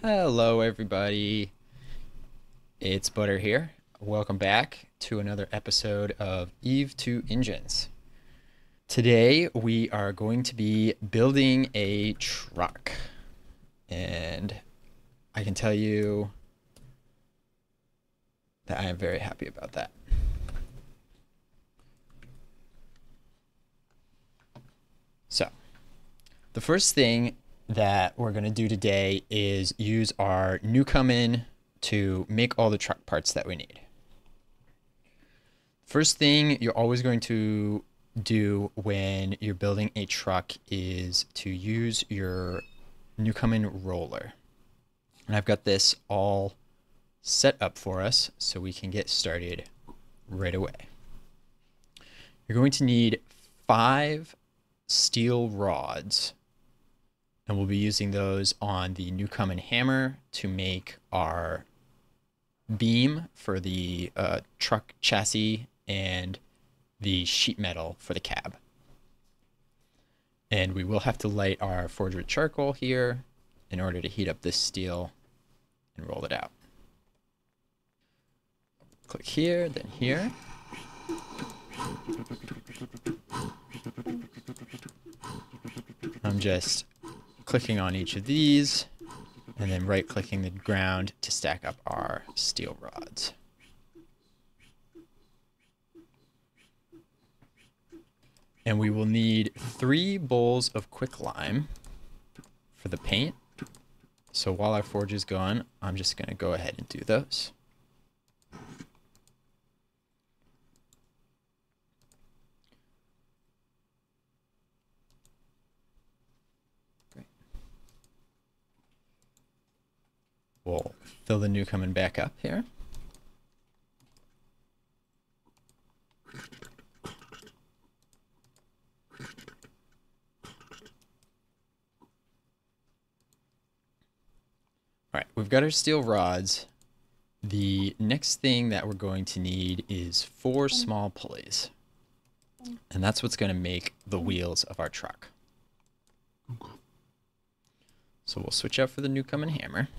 Hello everybody, it's Butter here. Welcome back to another episode of Eve 2 Engines. Today we are going to be building a truck, and I can tell you that I am very happy about that. So, the first thing that we're going to do today is use our Newcomen to make all the truck parts that we need. First thing you're always going to do when you're building a truck is to use your Newcomen roller. And I've got this all set up for us so we can get started right away. You're going to need 5 steel rods, and we'll be using those on the Newcomen hammer to make our beam for the truck chassis and the sheet metal for the cab. And we will have to light our forge with charcoal here in order to heat up this steel and roll it out. Click here, then here. I'm just clicking on each of these and then right clicking the ground to stack up our steel rods. And we will need 3 bowls of quicklime for the paint. So while our forge is going, I'm just going to go ahead and do those. We'll fill the Newcomen back up here. All right, we've got our steel rods. The next thing that we're going to need is 4 small pulleys. And that's what's going to make the wheels of our truck. So we'll switch out for the Newcomen hammer.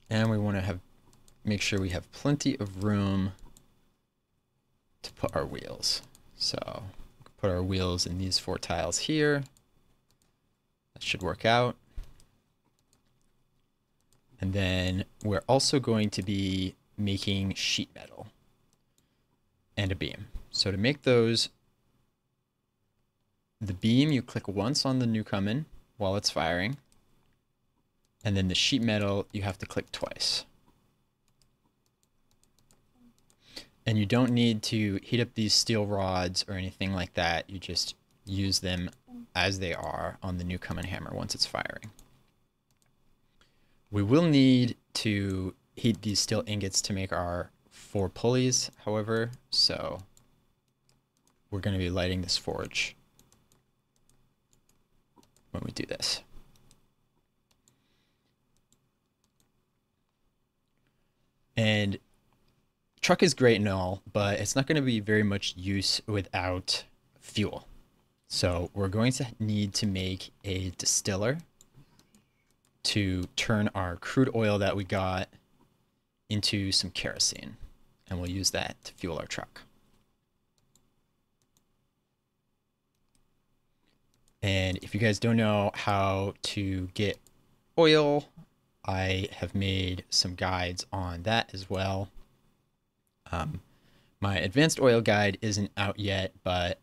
And we want to make sure we have plenty of room to put our wheels. So put our wheels in these 4 tiles here. That should work out. And then we're also going to be making sheet metal and a beam. So to make those, the beam, you click once on the Newcomen while it's firing. And then the sheet metal, you have to click twice. And you don't need to heat up these steel rods or anything like that. You just use them as they are on the Newcomen hammer once it's firing. We will need to heat these steel ingots to make our 4 pulleys, however, so we're going to be lighting this forge when we do this. And truck is great and all, but it's not going to be very much use without fuel. So we're going to need to make a distiller to turn our crude oil that we got into some kerosene, and we'll use that to fuel our truck. And if you guys don't know how to get oil, I have made some guides on that as well. My advanced oil guide isn't out yet, but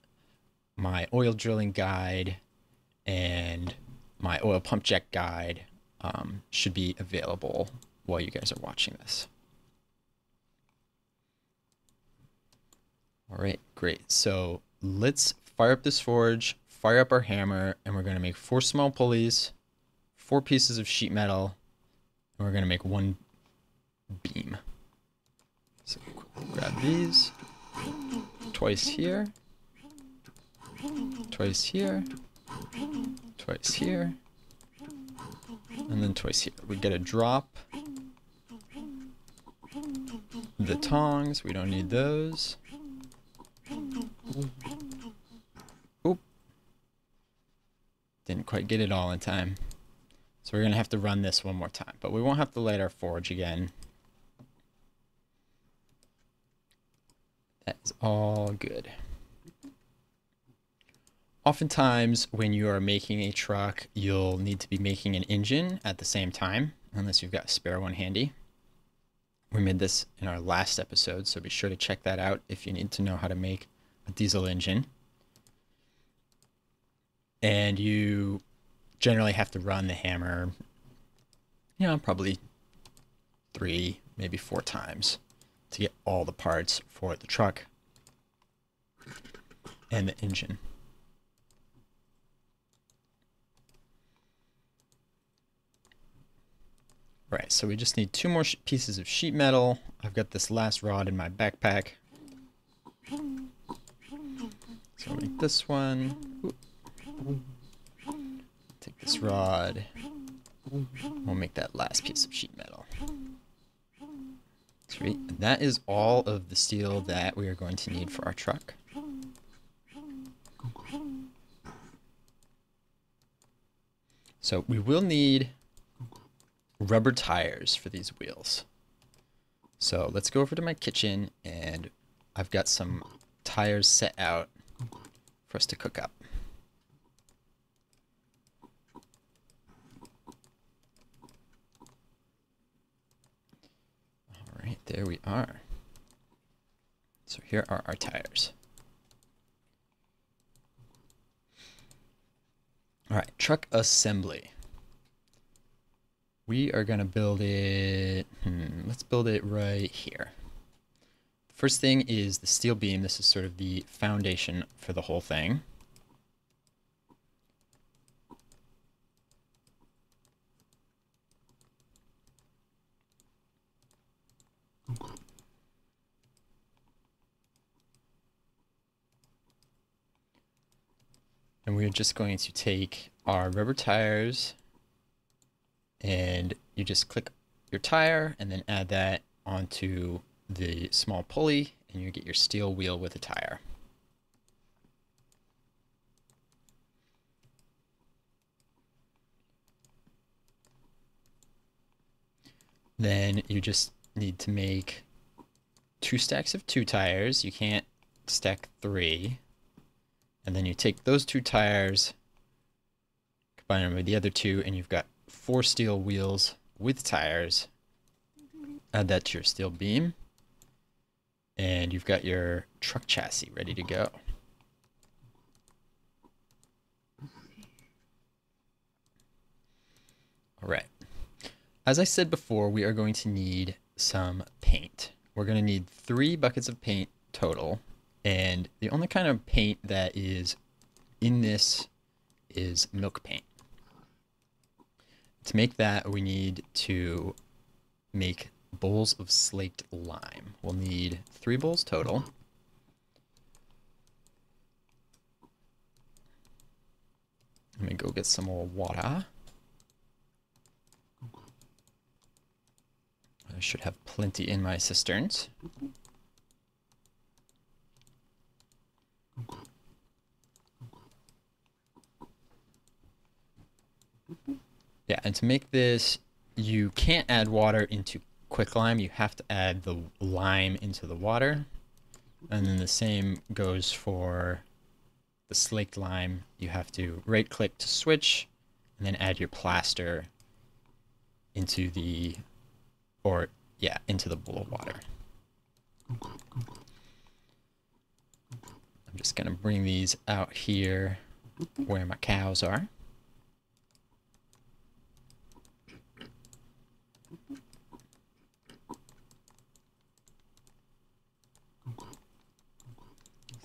my oil drilling guide and my oil pump check guide should be available while you guys are watching this. All right, great. So let's fire up this forge, fire up our hammer, and we're going to make 4 small pulleys, 4 pieces of sheet metal, and we're going to make 1 beam. So grab these, twice here, twice here, twice here, and then twice here. We get a drop the tongs. We don't need those. Oop. Didn't quite get it all in time. So we're going to have to run this one more time. But we won't have to light our forge again. That is all good. Oftentimes, when you are making a truck, you'll need to be making an engine at the same time, unless you've got a spare one handy. We made this in our last episode, so be sure to check that out if you need to know how to make a diesel engine. And you generally have to run the hammer, you know, probably 3, maybe 4 times to get all the parts for the truck and the engine. Right, so we just need 2 more pieces of sheet metal. I've got this last rod in my backpack. So I'll make this one. Take this rod. We'll make that last piece of sheet metal. Sweet. And that is all of the steel that we are going to need for our truck. So we will need rubber tires for these wheels. So let's go over to my kitchen, and I've got some tires set out for us to cook up. All right, there we are. So here are our tires. All right, truck assembly. We are going to build it, let's build it right here. First thing is the steel beam. This is sort of the foundation for the whole thing. And we're just going to take our rubber tires, and you just click your tire and then add that onto the small pulley, and you get your steel wheel with a tire. Then you just need to make 2 stacks of 2 tires. You can't stack 3. And then you take those 2 tires, combine them with the other 2, and you've got 4 steel wheels with tires. Add that to your steel beam, and you've got your truck chassis ready to go. All right. As I said before, we are going to need some paint. We're going to need 3 buckets of paint total, and the only kind of paint that is in this is milk paint. To make that, we need to make bowls of slaked lime. We'll need 3 bowls total. Let me go get some more water. I should have plenty in my cisterns. Yeah, and to make this, you can't add water into quicklime. You have to add the lime into the water. And then the same goes for the slaked lime. You have to right-click to switch, and then add your plaster into the, into the bowl of water. I'm just going to bring these out here where my cows are.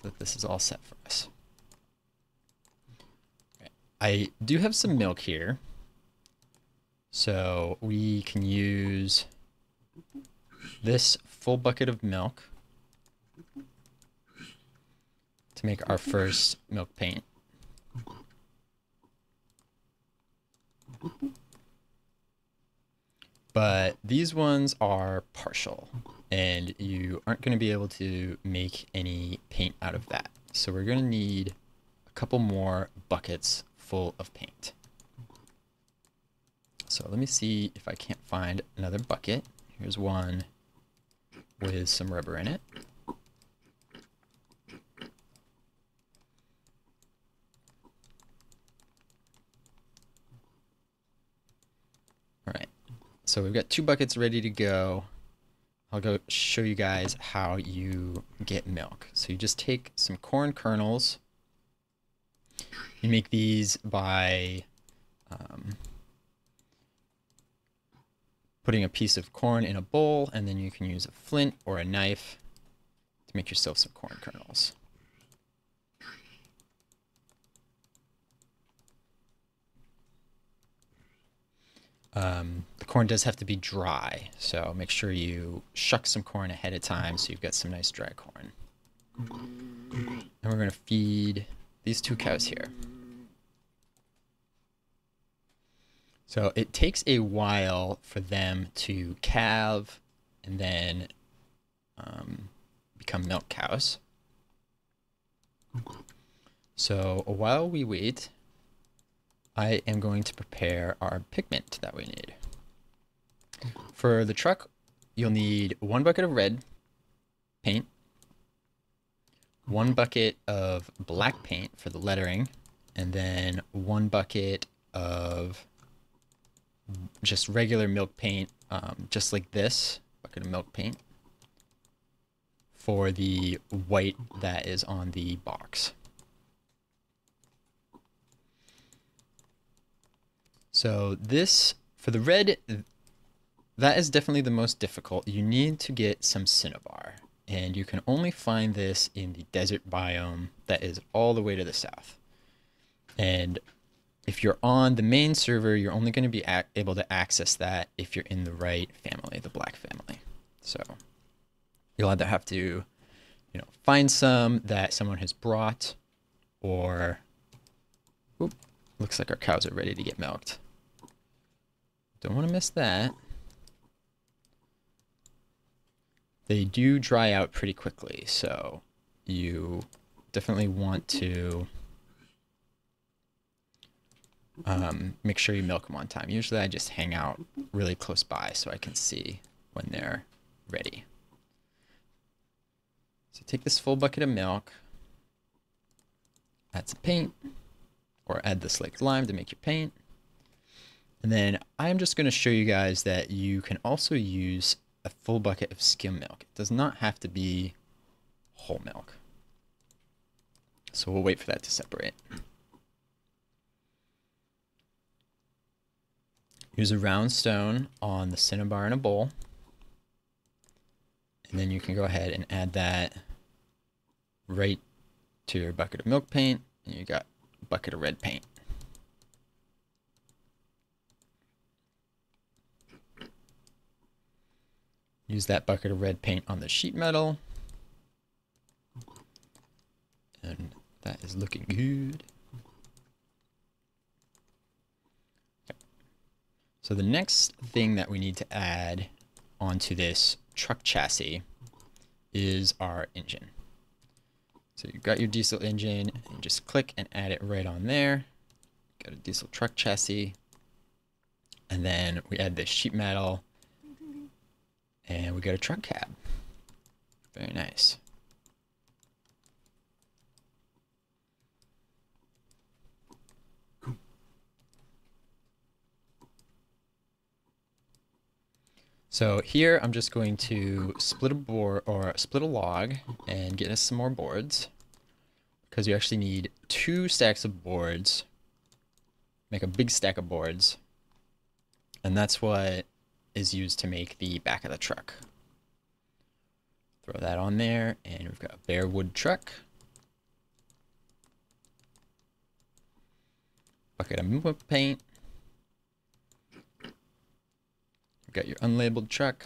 So that this is all set for us. Okay. I do have some milk here, so we can use this full bucket of milk to make our first milk paint. But these ones are partial. and you aren't going to be able to make any paint out of that. So we're going to need a couple more buckets full of paint. So let me see if I can't find another bucket. Here's one with some rubber in it. All right, so we've got 2 buckets ready to go. I'll go show you guys how you get milk. So you just take some corn kernels. You make these by putting a piece of corn in a bowl, and then you can use a flint or a knife to make yourself some corn kernels. The corn does have to be dry, so make sure you shuck some corn ahead of time so you've got some nice dry corn. And we're going to feed these 2 cows here. So it takes a while for them to calve and then become milk cows. So while we wait, I am going to prepare our pigment that we need. For the truck, you'll need 1 bucket of red paint, 1 bucket of black paint for the lettering, and then 1 bucket of just regular milk paint, just like this bucket of milk paint, for the white that is on the box. So this, for the red, that is definitely the most difficult. You need to get some cinnabar, and you can only find this in the desert biome that is all the way to the south. And if you're on the main server, you're only going to be able to access that if you're in the right family, the black family. So you'll either have to, find some that someone has brought, or, oop, looks like our cows are ready to get milked. Don't want to miss that. They do dry out pretty quickly, so you definitely want to make sure you milk them on time. Usually I just hang out really close by so I can see when they're ready. So take this full bucket of milk, add some paint, or add the slaked lime to make your paint. And then I'm just going to show you guys that you can also use a full bucket of skim milk. It does not have to be whole milk. So we'll wait for that to separate. Use a round stone on the cinnabar in a bowl. And then you can go ahead and add that right to your bucket of milk paint. And you got a bucket of red paint. Use that bucket of red paint on the sheet metal. And that is looking good. Okay. So the next thing that we need to add onto this truck chassis is our engine. So you've got your diesel engine, and you just click and add it right on there. Got a diesel truck chassis. And then we add the sheet metal. And we got a truck cab. Very nice. So here I'm just going to split a board or split a log and get us some more boards, because you actually need 2 stacks of boards. Make a big stack of boards. And that's what is used to make the back of the truck. Throw that on there, and we've got a bare wood truck. Bucket of milk paint. You've got your unlabeled truck.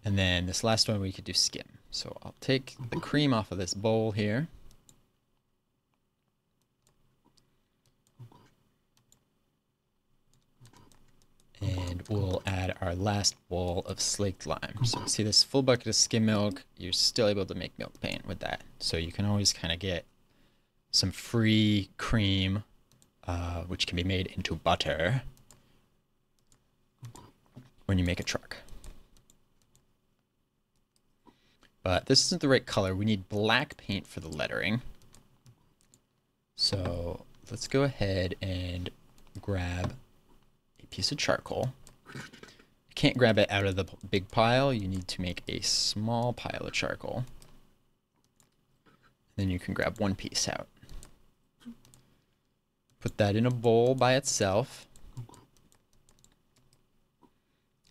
And then this last one we could do skim. So I'll take the cream off of this bowl here. And And we'll add our last bowl of slaked lime. So see this full bucket of skim milk, you're still able to make milk paint with that. So you can always kind of get some free cream, which can be made into butter when you make a truck. But this isn't the right color. We need black paint for the lettering. So let's go ahead and grab a piece of charcoal. You can't grab it out of the big pile. You need to make a small pile of charcoal. Then you can grab one piece out. Put that in a bowl by itself.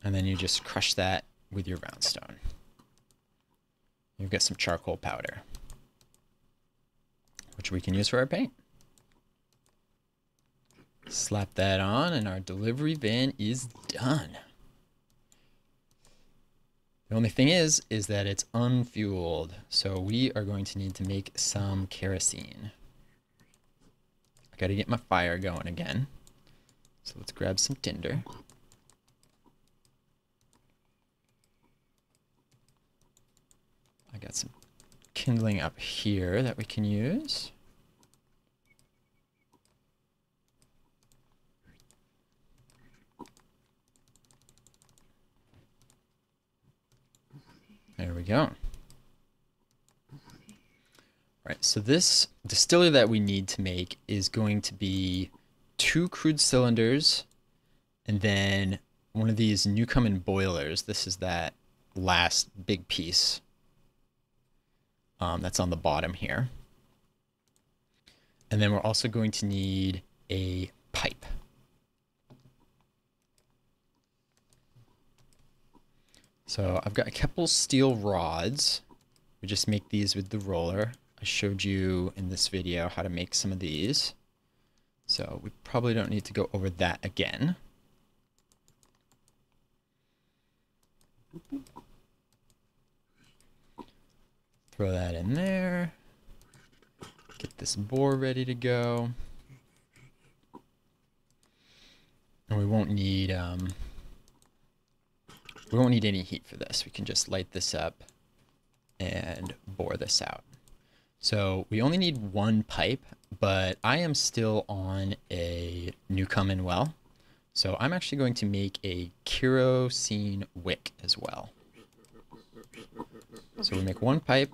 And then you just crush that with your roundstone. You've got some charcoal powder, which we can use for our paint. Slap that on and our delivery van is done. The only thing is that it's unfueled. So we are going to need to make some kerosene. I gotta get my fire going again. So let's grab some tinder. I got some kindling up here that we can use. There we go. All right, so this distiller that we need to make is going to be 2 crude cylinders and then one of these Newcomen boilers. This is that last big piece that's on the bottom here. And then we're also going to need a pipe. So I've got a couple steel rods. We just make these with the roller. I showed you in this video how to make some of these. So we probably don't need to go over that again. Throw that in there. Get this bore ready to go. And we won't need any heat for this. We can just light this up and bore this out. So we only need 1 pipe, but I am still on a Newcomen well. So I'm actually going to make a kerosene wick as well. So we make 1 pipe,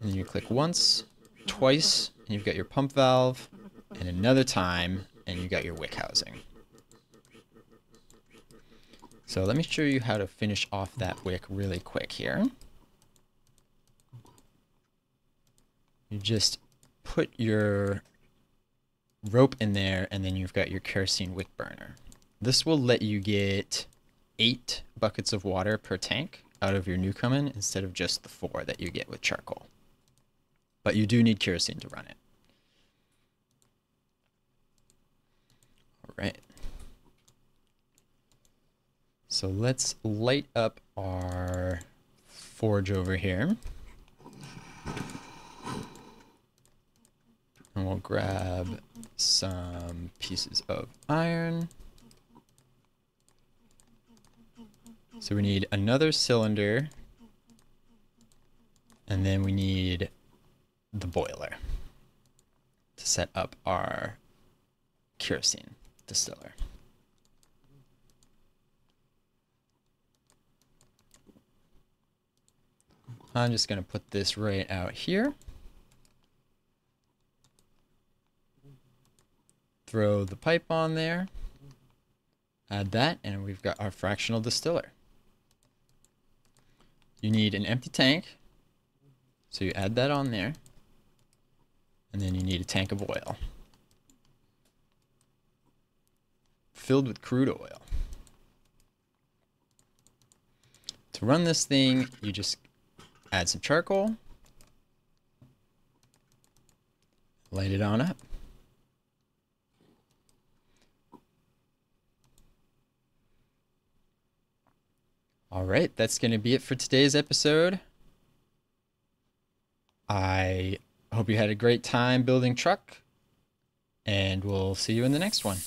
and then you click once, twice, and you've got your pump valve, and another time, and you've got your wick housing. So let me show you how to finish off that wick really quick here. You just put your rope in there, and then you've got your kerosene wick burner. This will let you get 8 buckets of water per tank out of your Newcomen instead of just the 4 that you get with charcoal. But you do need kerosene to run it. All right. So let's light up our forge over here. And we'll grab some pieces of iron. So we need another cylinder. And then we need the boiler to set up our kerosene distiller. I'm just going to put this right out here. Throw the pipe on there. Add that, and we've got our fractional distiller. You need an empty tank, so you add that on there. And then you need a tank of oil filled with crude oil. To run this thing, you just add some charcoal, light it on up. All right, that's going to be it for today's episode. I hope you had a great time building truck, and we'll see you in the next one.